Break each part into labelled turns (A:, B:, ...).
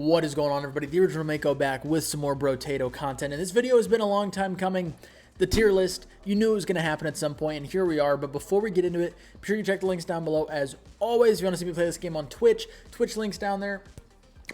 A: What is going on, everybody? The original Mako back with some more Brotato content, and this video has been a long time coming. The tier list, you knew it was going to happen at some point, and here we are. But before we get into it, be sure you check the links down below. As always, if you want to see me play this game on Twitch links down there.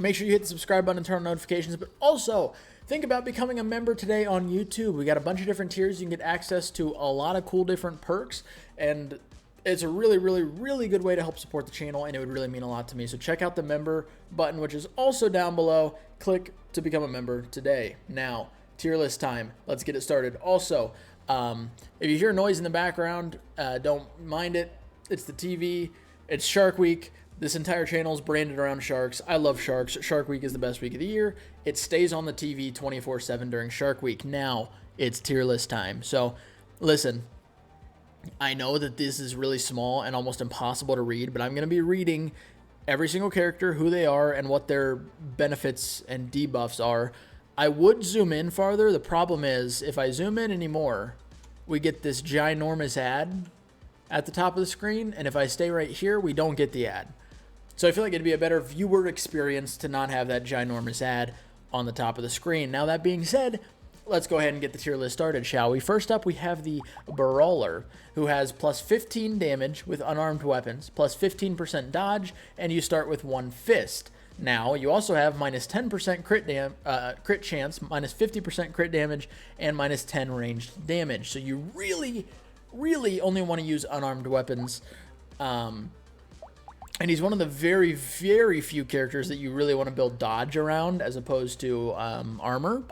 A: Make sure you hit the subscribe button and turn on notifications, but also think about becoming a member today on YouTube. We got a bunch of different tiers. You can get access to a lot of cool different perks, and it's a really good way to help support the channel, and it would really mean a lot to me. So check out the member button, which is also down below. Click to become a member today. Now, tier list time. Let's get it started. Also, if you hear noise in the background, don't mind it. It's the TV. It's Shark Week. This entire channel is branded around sharks. I love sharks. Shark Week is the best week of the year. It stays on the TV 24/7 during Shark Week. Now, it's tier list time. So, listen. I know that this is really small and almost impossible to read, but I'm going to be reading every single character, who they are, and what their benefits and debuffs are. I would zoom in farther. The problem is, if I zoom in anymore, we get this ginormous ad at the top of the screen, and if I stay right here, we don't get the ad. So I feel like it'd be a better viewer experience to not have that ginormous ad on the top of the screen. Now, that being said, let's go ahead and get the tier list started, shall we? First up, we have the Brawler, who has plus 15 damage with unarmed weapons, plus 15% dodge, and you start with one fist. Now, you also have minus 10% crit chance, minus 50% crit damage, and minus 10 ranged damage. So you really only want to use unarmed weapons. And he's one of the very few characters that you really want to build dodge around as opposed to armor.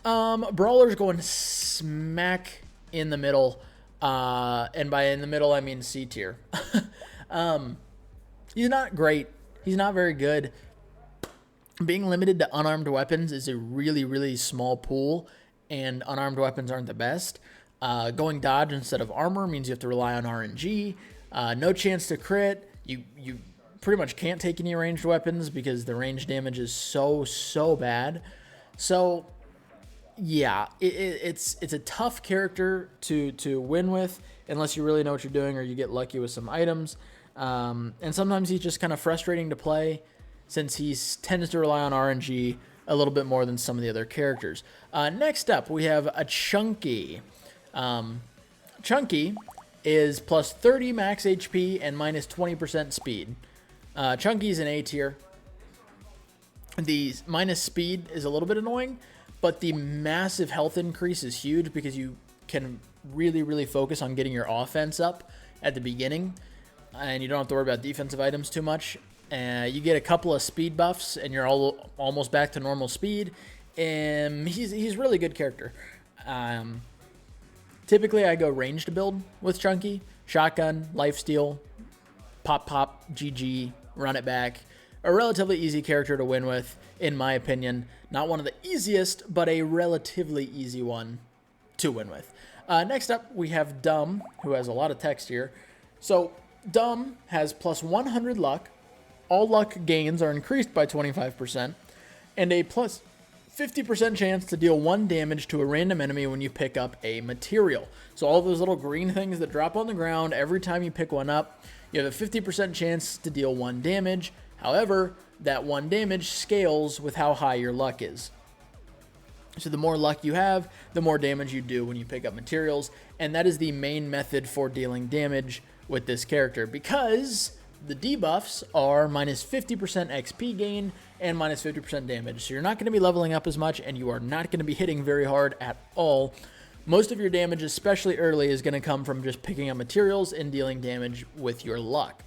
A: Brawler's going smack in the middle, and by in the middle, I mean C tier. He's not great. He's not very good. Being limited to unarmed weapons is a really small pool, and unarmed weapons aren't the best. Going dodge instead of armor means you have to rely on RNG. No chance to crit. You pretty much can't take any ranged weapons because the range damage is so bad. So yeah, it's a tough character to win with unless you really know what you're doing or you get lucky with some items. And sometimes he's just kind of frustrating to play since he tends to rely on RNG a little bit more than some of the other characters. Next up, we have a Chunky. Chunky is plus 30 max HP and minus 20% speed. Chunky's an A tier. The minus speed is a little bit annoying, but the massive health increase is huge because you can really focus on getting your offense up at the beginning, and you don't have to worry about defensive items too much. You get a couple of speed buffs, and you're almost back to normal speed. And he's a really good character. Typically, I go ranged build with Chunky. Shotgun, lifesteal, pop, GG, run it back. A relatively easy character to win with, in my opinion. Not one of the easiest, but a relatively easy one to win with. Next up, we have Dumb, who has a lot of text here. So, Dumb has plus 100 luck. All luck gains are increased by 25%. And a plus 50% chance to deal 1 damage to a random enemy when you pick up a material. So all those little green things that drop on the ground, every time you pick one up, you have a 50% chance to deal 1 damage. However, that 1 damage scales with how high your luck is. So the more luck you have, the more damage you do when you pick up materials. And that is the main method for dealing damage with this character, because the debuffs are minus 50% XP gain and minus 50% damage. So you're not going to be leveling up as much, and you are not going to be hitting very hard at all. Most of your damage, especially early, is going to come from just picking up materials and dealing damage with your luck.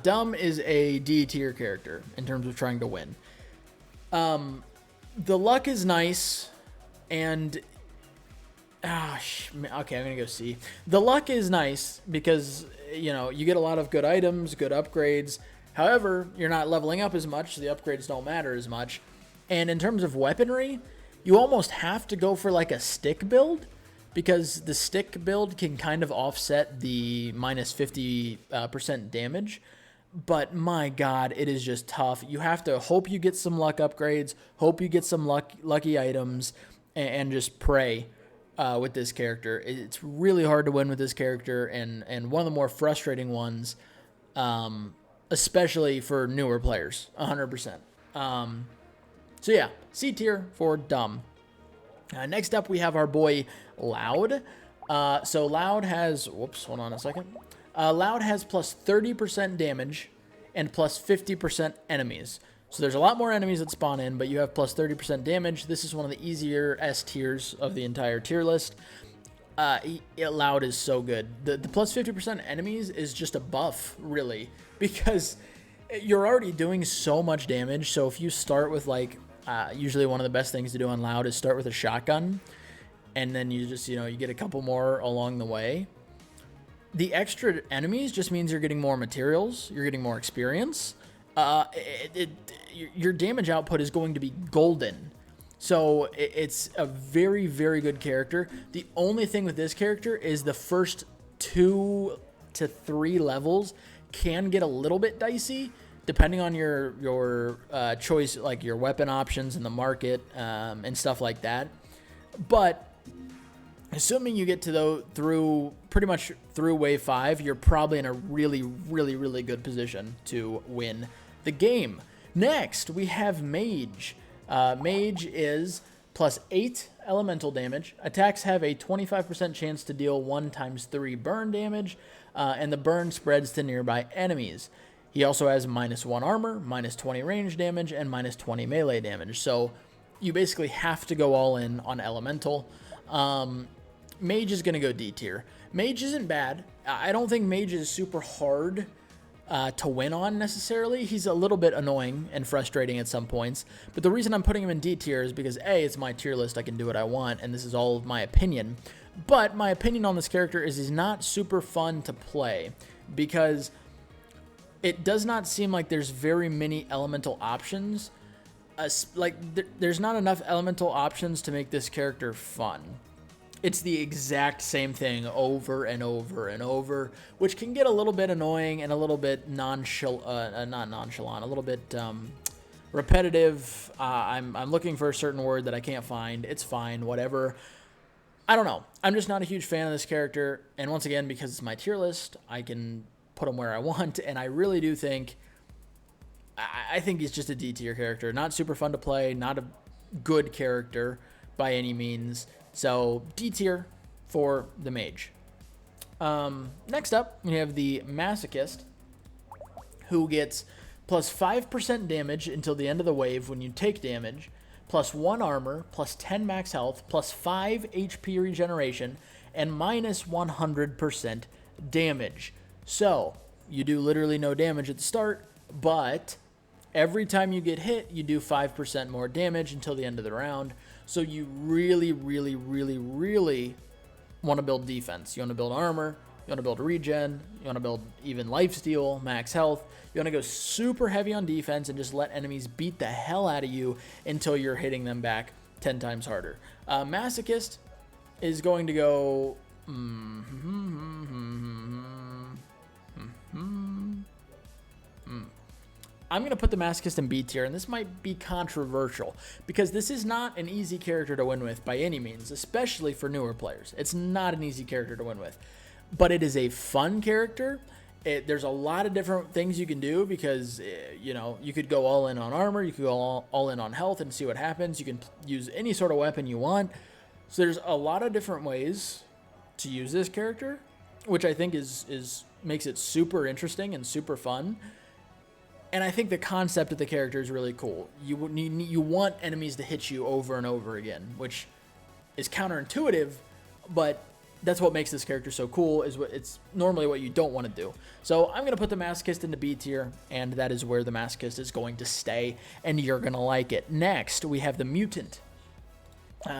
A: Dumb is a D tier character in terms of trying to win. The luck is nice, and okay, I'm gonna go C. The luck is nice because, you know, you get a lot of good items, good upgrades. However, you're not leveling up as much, so the upgrades don't matter as much. And in terms of weaponry, you almost have to go for like a stick build, because the stick build can kind of offset the minus 50% damage. But my God, it is just tough. You have to hope you get some luck upgrades, hope you get some lucky items, and just pray with this character. It's really hard to win with this character, and one of the more frustrating ones especially for newer players, 100%. So yeah, C tier for dumb. Next up, we have our boy Loud. So Loud has, whoops, hold on a second. Loud has plus 30% damage and plus 50% enemies. So there's a lot more enemies that spawn in, but you have plus 30% damage. This is one of the easier S tiers of the entire tier list. Loud is so good. The plus 50% enemies is just a buff, really, because you're already doing so much damage. So if you start with like, usually one of the best things to do on Loud is start with a shotgun, and then you just, you get a couple more along the way. The extra enemies just means you're getting more materials, you're getting more experience. Your damage output is going to be golden. So it's a very, very good character. The only thing with this character is the first 2 to 3 levels can get a little bit dicey, depending on your choice, like your weapon options in the market and stuff like that. But assuming you get to pretty much through wave 5, you're probably in a really, really, really good position to win the game. Next, we have Mage. Mage is plus 8 elemental damage. Attacks have a 25% chance to deal 1 times 3 burn damage, and the burn spreads to nearby enemies. He also has minus 1 armor, minus 20 range damage, and minus 20 melee damage. So you basically have to go all in on elemental. Mage is going to go D tier. Mage isn't bad. I don't think Mage is super hard to win on necessarily. He's a little bit annoying and frustrating at some points, but the reason I'm putting him in D tier is because A, it's my tier list, I can do what I want, and this is all of my opinion. But my opinion on this character is he's not super fun to play, because it does not seem like there's very many elemental options. There's not enough elemental options to make this character fun. It's the exact same thing over and over and over, which can get a little bit annoying and a little bit not nonchalant, a little bit repetitive. I'm looking for a certain word that I can't find. It's fine, whatever. I don't know. I'm just not a huge fan of this character. And once again, because it's my tier list, I can put him where I want. And I really do think, I think he's just a D tier character. Not super fun to play, not a good character by any means. So D tier for the Mage. Next up, we have the Masochist, who gets plus 5% damage until the end of the wave when you take damage, plus 1 armor, plus 10 max health, plus 5 HP regeneration, and minus 100% damage. So you do literally no damage at the start, but every time you get hit, you do 5% more damage until the end of the round. So you really, really, really, really want to build defense. You want to build armor. You want to build regen. You want to build even lifesteal, max health. You want to go super heavy on defense and just let enemies beat the hell out of you until you're hitting them back 10 times harder. Masochist is going to go... I'm going to put the Masochist in B tier, and this might be controversial, because this is not an easy character to win with by any means, especially for newer players. It's not an easy character to win with, but it is a fun character. There's a lot of different things you can do, because, you could go all in on armor, you could go all in on health and see what happens. You can use any sort of weapon you want. So there's a lot of different ways to use this character, which I think makes it super interesting and super fun. And I think the concept of the character is really cool. You want enemies to hit you over and over again, which is counterintuitive, but that's what makes this character so cool. It's normally what you don't want to do. So I'm going to put the Masochist into B tier, and that is where the Masochist is going to stay, and you're going to like it. Next, we have the Mutant.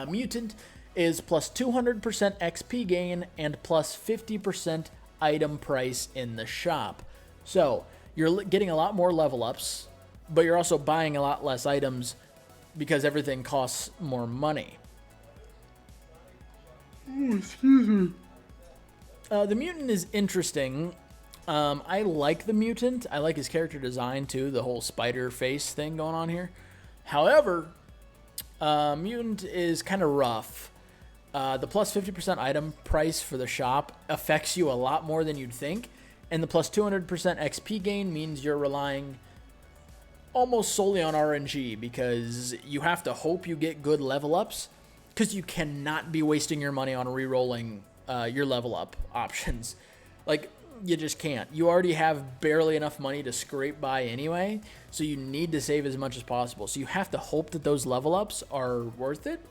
A: Mutant is plus 200% XP gain and plus 50% item price in the shop. So you're getting a lot more level ups, but you're also buying a lot less items because everything costs more money. Oh, excuse me. The Mutant is interesting. I like the Mutant. I like his character design too, the whole spider face thing going on here. However, Mutant is kind of rough. The plus 50% item price for the shop affects you a lot more than you'd think. And the plus 200% XP gain means you're relying almost solely on RNG, because you have to hope you get good level ups, because you cannot be wasting your money on re-rolling your level up options. Like, you just can't. You already have barely enough money to scrape by anyway, so you need to save as much as possible. So you have to hope that those level ups are worth it,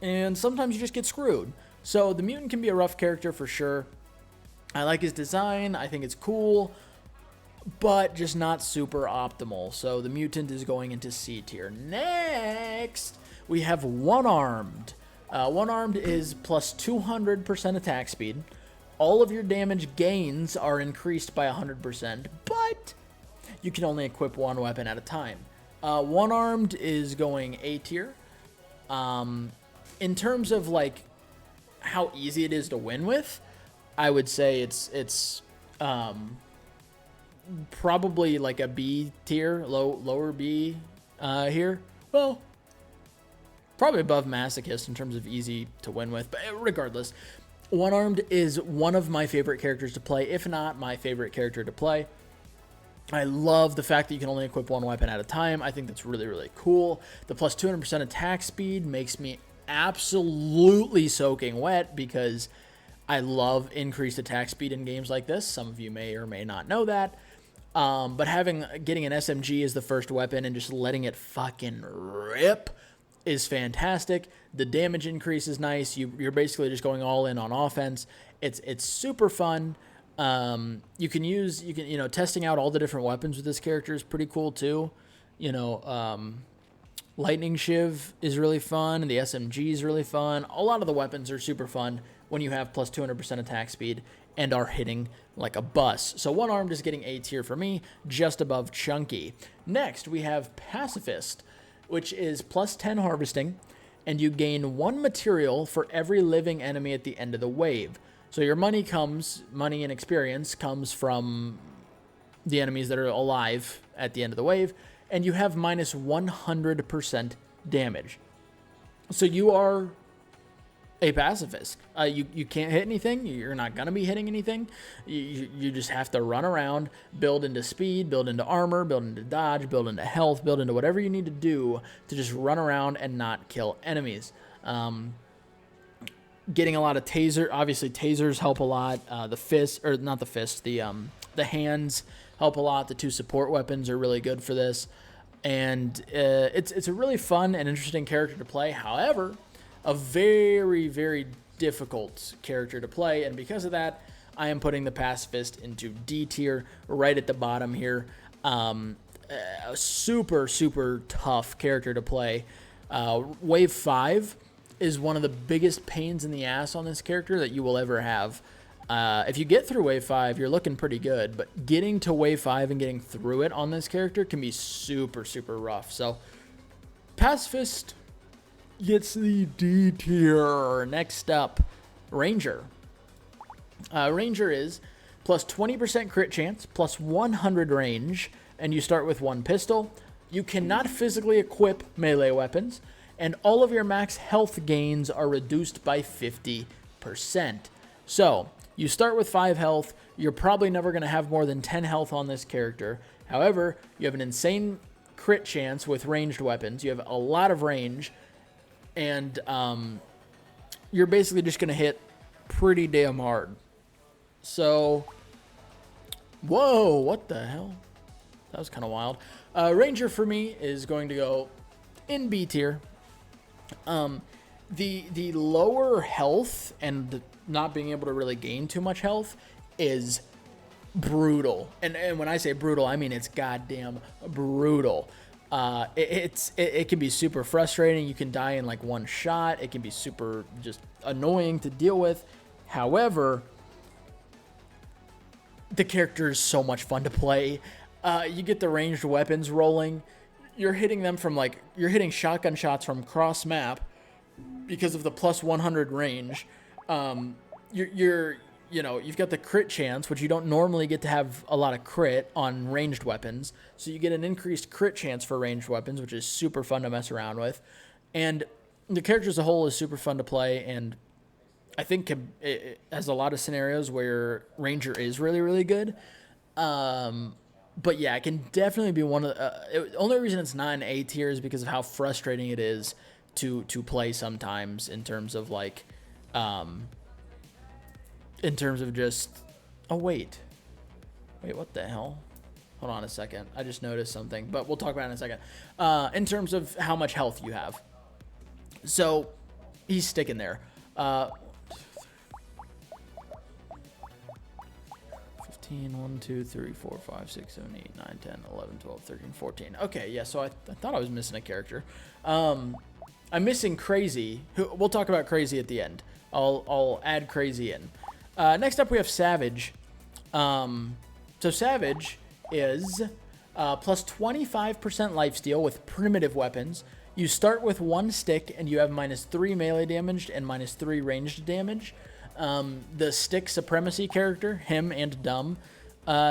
A: and sometimes you just get screwed. So the Mutant can be a rough character for sure. I like his design. I think it's cool, but just not super optimal. So the Mutant is going into C tier. Next, we have One-Armed. One-Armed is plus 200% attack speed. All of your damage gains are increased by 100%, but you can only equip one weapon at a time. One-Armed is going A tier. In terms of like how easy it is to win with, I would say it's probably like a B tier, lower B here. Well, probably above Masochist in terms of easy to win with, but regardless, One-Armed is one of my favorite characters to play, if not my favorite character to play. I love the fact that you can only equip one weapon at a time. I think that's really, really cool. The plus 200% attack speed makes me absolutely soaking wet, because I love increased attack speed in games like this. Some of you may or may not know that. But getting an SMG as the first weapon and just letting it fucking rip is fantastic. The damage increase is nice. You're basically just going all in on offense. It's super fun. Testing out all the different weapons with this character is pretty cool too. Lightning Shiv is really fun, and the SMG is really fun. A lot of the weapons are super fun when you have plus 200% attack speed and are hitting like a bus. So One-Armed is getting A tier for me, just above Chunky. Next, we have Pacifist, which is plus 10 harvesting, and you gain 1 material for every living enemy at the end of the wave. So your money and experience comes from the enemies that are alive at the end of the wave, and you have minus 100% damage. So you are a pacifist. You can't hit anything. You're not going to be hitting anything. You just have to run around, build into speed, build into armor, build into dodge, build into health, build into whatever you need to do to just run around and not kill enemies. Getting a lot of taser. Obviously, tasers help a lot. The hands help a lot. The 2 support weapons are really good for this. And it's a really fun and interesting character to play. However, a very, very difficult character to play, and because of that, I am putting the Pacifist into D tier, right at the bottom here. A super, super tough character to play. Wave 5 is one of the biggest pains in the ass on this character that you will ever have. If you get through Wave 5, you're looking pretty good, but getting to Wave 5 and getting through it on this character can be super, super rough. So, Pacifist gets the D tier. Next up, Ranger. Ranger is plus 20% crit chance, plus 100 range, and you start with 1 pistol. You cannot physically equip melee weapons, and all of your max health gains are reduced by 50%. So, you start with 5 health. You're probably never going to have more than 10 health on this character. However, you have an insane crit chance with ranged weapons. You have a lot of range, and you're basically just going to hit pretty damn hard. So, whoa, what the hell? That was kind of wild. Ranger for me is going to go in B tier. The lower health and not being able to really gain too much health is brutal. And when I say brutal, I mean it's goddamn brutal. It can be super frustrating. You can die in like 1 shot. It can be super just annoying to deal with. However, the character is so much fun to play. You get the ranged weapons rolling. You're hitting them from you're hitting shotgun shots from cross map because of the plus 100 range. You've got the crit chance, which you don't normally get to have a lot of crit on ranged weapons. So you get an increased crit chance for ranged weapons, which is super fun to mess around with. And the character as a whole is super fun to play. And I think it has a lot of scenarios where Ranger is really, really good. But yeah, it can definitely be one of the only reason it's not an A tier is because of how frustrating it is to play sometimes in terms of like, in terms of just, oh wait, what the hell? Hold on a second. I just noticed something, but we'll talk about it in a second. In terms of how much health you have. So he's sticking there. 1, 2, 3, 4, 5, 6, 7, 8, 9, 10, 11, 12, 13, 14. Okay, yeah, so I thought I was missing a character. I'm missing Crazy. We'll talk about Crazy at the end. I'll add Crazy in. Next up, we have Savage. So Savage is plus 25% lifesteal with primitive weapons. You start with 1 stick, and you have -3 melee damage and -3 ranged damage. The stick supremacy character, him and Dumb.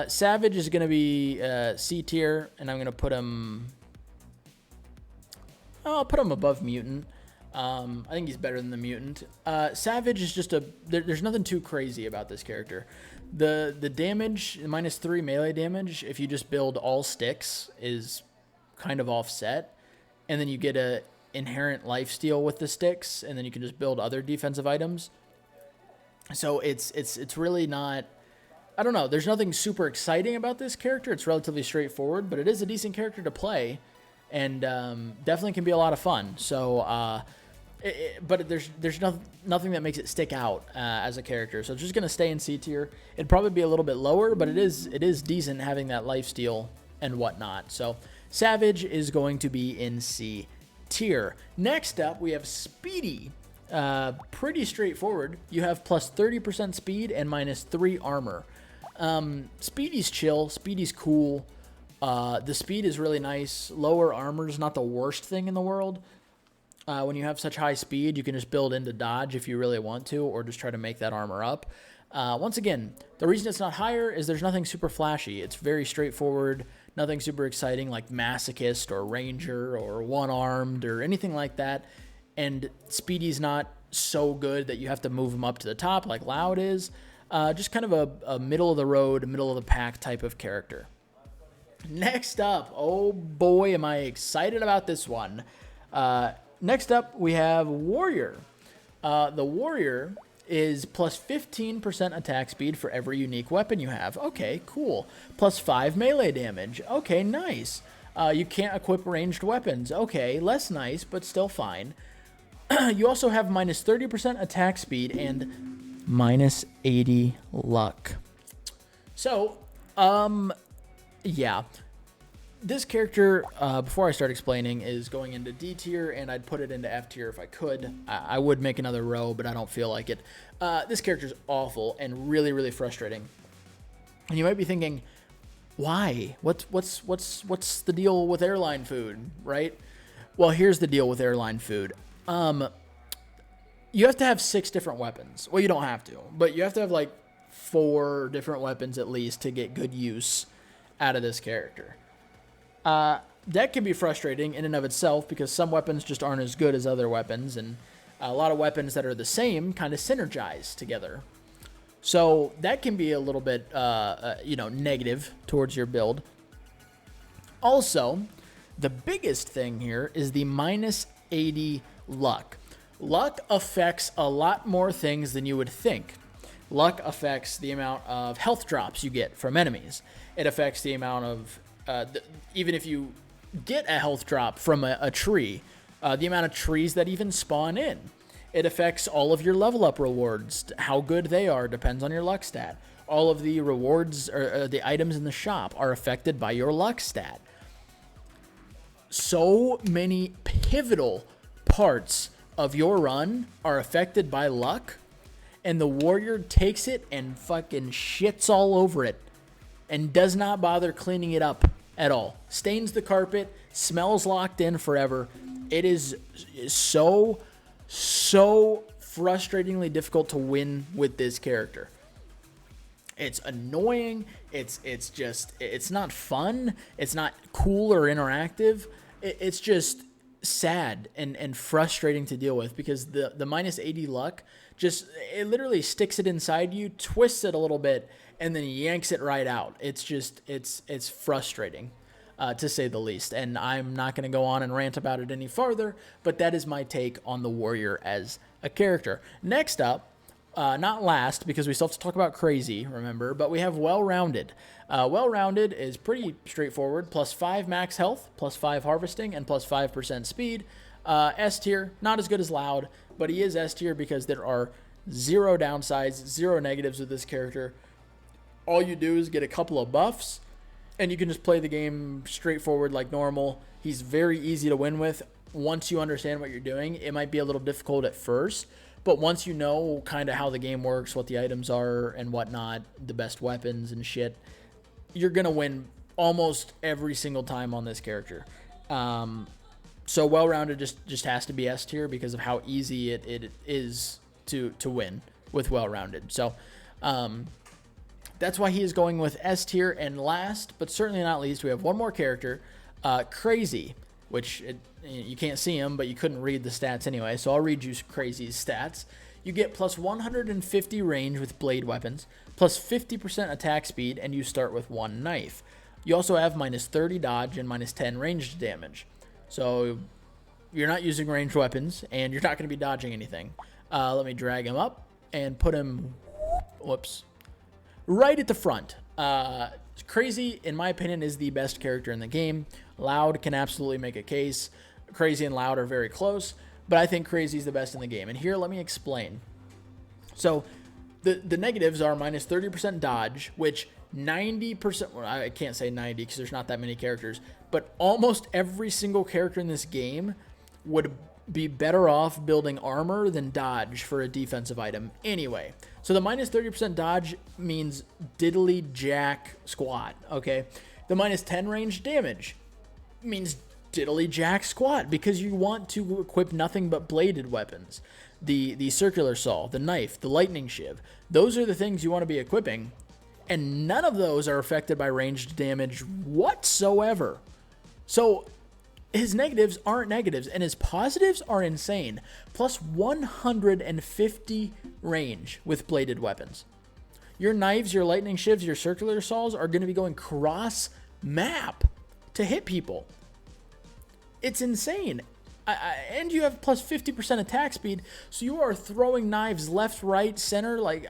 A: Savage is going to be C tier, and I'm going to put him... I'll put him above Mutant. I think he's better than the Mutant. Savage is just there's nothing too crazy about this character. The damage, -3 melee damage, if you just build all sticks, is kind of offset. And then you get a inherent lifesteal with the sticks, and then you can just build other defensive items. So it's really not, I don't know, there's nothing super exciting about this character. It's relatively straightforward, but it is a decent character to play, and definitely can be a lot of fun. So, but there's nothing that makes it stick out as a character. So it's just going to stay in C tier. It'd probably be a little bit lower, but it is decent having that lifesteal and whatnot. So Savage is going to be in C tier. Next up, we have Speedy. Pretty straightforward. You have plus 30% speed and -3 armor. Speedy's chill. Speedy's cool. The speed is really nice. Lower armor is not the worst thing in the world. When you have such high speed, you can just build into dodge if you really want to, or just try to make that armor up. Once again, the reason it's not higher is there's nothing super flashy. It's very straightforward. Nothing super exciting like Masochist or Ranger or One-Armed or anything like that. And Speedy's not so good that you have to move him up to the top like Loud is. Just kind of a middle-of-the-road, middle-of-the-pack type of character. Next up, oh boy, am I excited about this one. Next up, we have Warrior. The Warrior is plus 15% attack speed for every unique weapon you have. Okay, cool. Plus 5 melee damage. Okay, nice. You can't equip ranged weapons. Okay, less nice, but still fine. You also have -30% attack speed and -80 luck. So, yeah. This character, before I start explaining, is going into D tier, and I'd put it into F tier if I could. I would make another row, but I don't feel like it. This character's awful and really, really frustrating. And you might be thinking, why? What's the deal with airline food, right? Well, here's the deal with airline food. You have to have 6 different weapons. Well, you don't have to, but you have to have like 4 different weapons at least to get good use out of this character. That can be frustrating in and of itself because some weapons just aren't as good as other weapons, and a lot of weapons that are the same kind of synergize together. So that can be a little bit, negative towards your build. Also, the biggest thing here is the -80 luck. Luck affects a lot more things than you would think. Luck affects the amount of health drops you get from enemies. It affects the amount of, even if you get a health drop from a tree, the amount of trees that even spawn in. It affects all of your level up rewards. How good they are depends on your luck stat. All of the rewards or the items in the shop are affected by your luck stat. So many pivotal parts of your run are affected by luck, and the Warrior takes it and fucking shits all over it and does not bother cleaning it up at all. Stains the carpet, smells locked in forever. It is so frustratingly difficult to win with this character. It's annoying. It's not fun. It's not cool or interactive. It's just sad and frustrating to deal with because the -80 luck just, it literally sticks it inside you, twists it a little bit, and then yanks it right out. It's just, it's frustrating, to say the least. And I'm not going to go on and rant about it any farther, but that is my take on the warrior as a character. Next up, not last, because we still have to talk about crazy, remember, but we have well-rounded. Well-rounded is pretty straightforward. Plus 5 max health, plus 5 harvesting, and plus 5% speed. S tier, not as good as Loud, but he is S tier because there are 0 downsides, 0 negatives with this character. All you do is get a couple of buffs, and you can just play the game straightforward like normal. He's very easy to win with once you understand what you're doing. It might be a little difficult at first, but once you know kind of how the game works, what the items are and whatnot, the best weapons and shit, you're going to win almost every single time on this character. So well-rounded just has to be S tier because of how easy it is to win with well-rounded. So that's why he is going with S tier. And last, but certainly not least, we have one more character, Crazy, which you can't see him, but you couldn't read the stats anyway, so I'll read you Crazy's stats. You get plus 150 range with blade weapons, plus 50% attack speed, and you start with 1 knife. You also have minus 30 dodge and minus 10 ranged damage. So you're not using ranged weapons, and you're not going to be dodging anything. Let me drag him up and put him, whoops, right at the front. Crazy, in my opinion, is the best character in the game. Loud can absolutely make a case. Crazy and Loud are very close, but I think Crazy is the best in the game. And here, let me explain. So the negatives are minus 30% dodge, which 90%, well, I can't say 90 because there's not that many characters, but almost every single character in this game would be better off building armor than dodge for a defensive item anyway. So the minus 30% dodge means diddly jack squat, okay? The minus 10 range damage means diddly jack squat because you want to equip nothing but bladed weapons. The circular saw, the knife, the lightning shiv, those are the things you want to be equipping, and none of those are affected by ranged damage whatsoever. So his negatives aren't negatives, and his positives are insane. Plus 150 range with bladed weapons. Your knives, your lightning shivs, your circular saws are going to be going cross map to hit people. It's insane. And you have plus 50% attack speed, so you are throwing knives left, right, center, like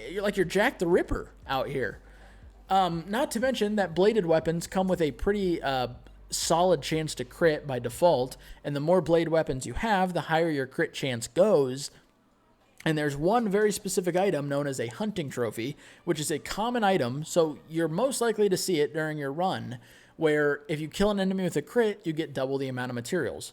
A: you're Jack the Ripper out here. Not to mention that bladed weapons come with a pretty solid chance to crit by default, and the more blade weapons you have, the higher your crit chance goes. And there's one very specific item known as a hunting trophy, which is a common item, so you're most likely to see it during your run, where if you kill an enemy with a crit, you get double the amount of materials.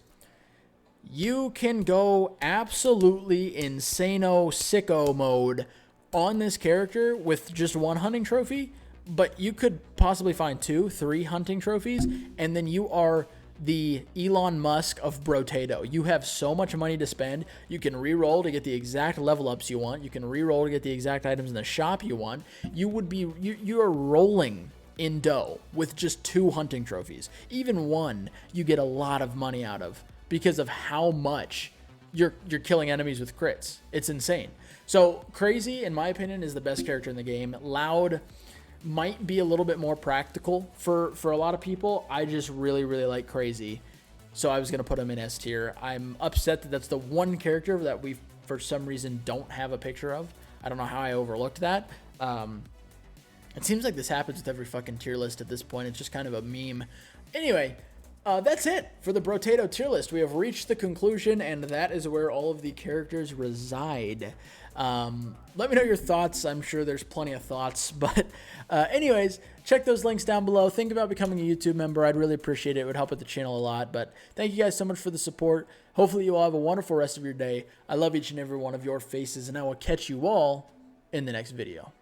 A: You can go absolutely insano sicko mode on this character with just one hunting trophy, but you could possibly find 2, 3 hunting trophies, and then you are the Elon Musk of Brotato. You have so much money to spend. You can re-roll to get the exact level ups you want. You can re-roll to get the exact items in the shop you want. You are rolling in dough with just 2 hunting trophies. Even 1 you get a lot of money out of because of how much you're killing enemies with crits. It's insane. So Crazy, in my opinion, is the best character in the game. Loud might be a little bit more practical for a lot of people. I just really like Crazy, so I was going to put him in S tier. I'm upset that that's the one character that we for some reason don't have a picture of. I don't know how I overlooked that. It seems like this happens with every fucking tier list at this point. It's just kind of a meme. Anyway, that's it for the Brotato tier list. We have reached the conclusion, and that is where all of the characters reside. Let me know your thoughts. I'm sure there's plenty of thoughts, but anyways, check those links down below. Think about becoming a YouTube member. I'd really appreciate it. It would help with the channel a lot, but thank you guys so much for the support. Hopefully you all have a wonderful rest of your day. I love each and every one of your faces, and I will catch you all in the next video.